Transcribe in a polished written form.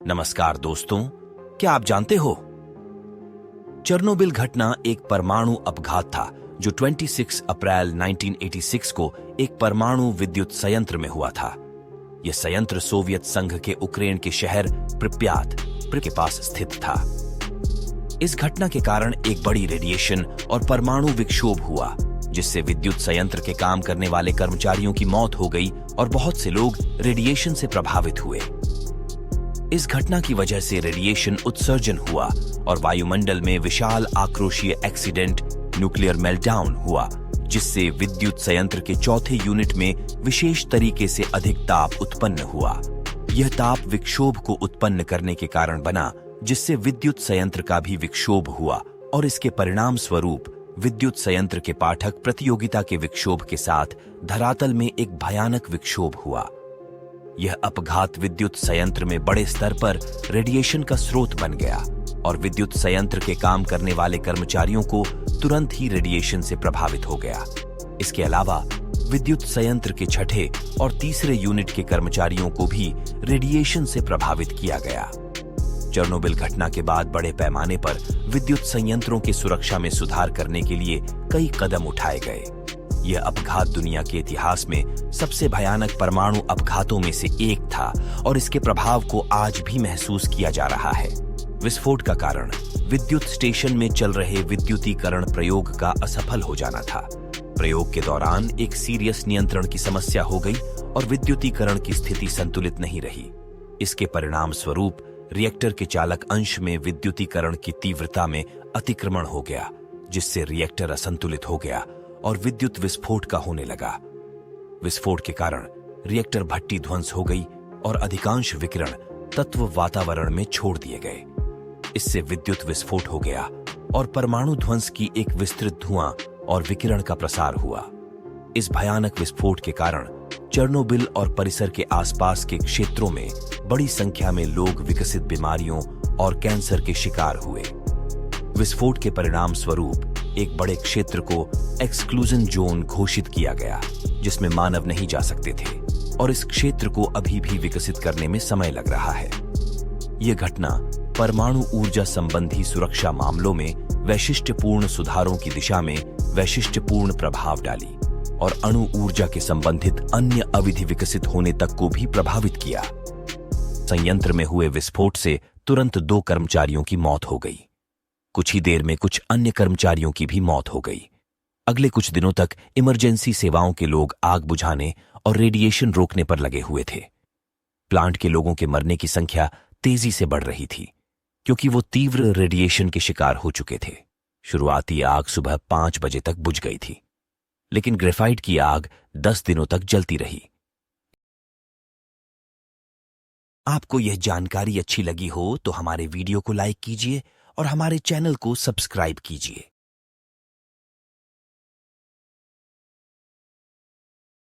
नमस्कार दोस्तों, क्या आप जानते हो चेरनोबिल घटना एक परमाणु अपघात था जो 26 अप्रैल 1986 को एक परमाणु विद्युत संयंत्र में हुआ था। यह संयंत्र सोवियत संघ के यूक्रेन के शहर प्रिप्यात के पास स्थित था। इस घटना के कारण एक बड़ी रेडिएशन और परमाणु विक्षोभ हुआ, जिससे विद्युत संयंत्र के काम करने वाले कर्मचारियों की मौत हो गई और बहुत से लोग रेडिएशन से प्रभावित हुए। इस घटना की वजह से रेडिएशन उत्सर्जन हुआ और वायुमंडल में विशाल आक्रोशीय एक्सीडेंट न्यूक्लियर मेल्टडाउन हुआ, जिससे विद्युत संयंत्र के चौथे यूनिट में विशेष तरीके से अधिक ताप उत्पन्न हुआ। यह ताप विक्षोभ को उत्पन्न करने के कारण बना, जिससे विद्युत संयंत्र का भी विक्षोभ हुआ और इसके परिणाम स्वरूप विद्युत संयंत्र के पाठक प्रतियोगिता के विक्षोभ के साथ धरातल में एक भयानक विक्षोभ हुआ। यह अपघात विद्युत संयंत्र में बड़े स्तर पर रेडिएशन का स्रोत बन गया और विद्युत संयंत्र के काम करने वाले कर्मचारियों को तुरंत ही रेडिएशन से प्रभावित हो गया। इसके अलावा विद्युत संयंत्र के छठे और तीसरे यूनिट के कर्मचारियों को भी रेडिएशन से प्रभावित किया गया। चेरनोबिल घटना के बाद बड़े पैमाने पर विद्युत संयंत्रों की सुरक्षा में सुधार करने के लिए कई कदम उठाए गए। यह अपघात दुनिया के इतिहास में सबसे भयानक परमाणु अपघातों में से एक था और इसके प्रभाव को आज भी महसूस किया जा रहा है। विस्फोट का कारण विद्युत स्टेशन में चल रहे विद्युतीकरण प्रयोग का असफल हो जाना था। प्रयोग के दौरान एक सीरियस नियंत्रण की समस्या हो गई और विद्युतीकरण की स्थिति संतुलित नहीं रही। इसके परिणाम स्वरूप रिएक्टर के चालक अंश में विद्युतीकरण की तीव्रता में अतिक्रमण हो गया, जिससे रिएक्टर असंतुलित हो गया और विद्युत विस्फोट का होने लगा। विस्फोट के कारण रिएक्टर भट्टी ध्वंस हो गई और अधिकांश विकिरण तत्व वातावरण में छोड़ दिए गए। इससे विद्युत विस्फोट हो गया और परमाणु ध्वंस की एक विस्तृत धुआं और विकिरण का प्रसार हुआ। इस भयानक विस्फोट के कारण चेरनोबिल और परिसर के आसपास के क्षेत्रों में बड़ी संख्या में लोग विकसित बीमारियों और कैंसर के शिकार हुए। विस्फोट के परिणाम स्वरूप एक बड़े क्षेत्र को एक्सक्लूजन जोन घोषित किया गया, जिसमें मानव नहीं जा सकते थे और इस क्षेत्र को अभी भी विकसित करने में समय लग रहा है। यह घटना परमाणु ऊर्जा संबंधी सुरक्षा मामलों में वैशिष्ट्यपूर्ण सुधारों की दिशा में वैशिष्ट्यपूर्ण प्रभाव डाली और अणु ऊर्जा के संबंधित अन्य अवधि विकसित होने तक को भी प्रभावित किया। संयंत्र में हुए विस्फोट से तुरंत 2 कर्मचारियों की मौत हो गई। कुछ ही देर में कुछ अन्य कर्मचारियों की भी मौत हो गई। अगले कुछ दिनों तक इमरजेंसी सेवाओं के लोग आग बुझाने और रेडिएशन रोकने पर लगे हुए थे। प्लांट के लोगों के मरने की संख्या तेजी से बढ़ रही थी, क्योंकि वो तीव्र रेडिएशन के शिकार हो चुके थे। शुरुआती आग सुबह 5 बजे तक बुझ गई थी, लेकिन ग्रेफाइट की आग 10 दिनों तक जलती रही। आपको यह जानकारी अच्छी लगी हो तो हमारे वीडियो को लाइक कीजिए और हमारे चैनल को सब्सक्राइब कीजिए।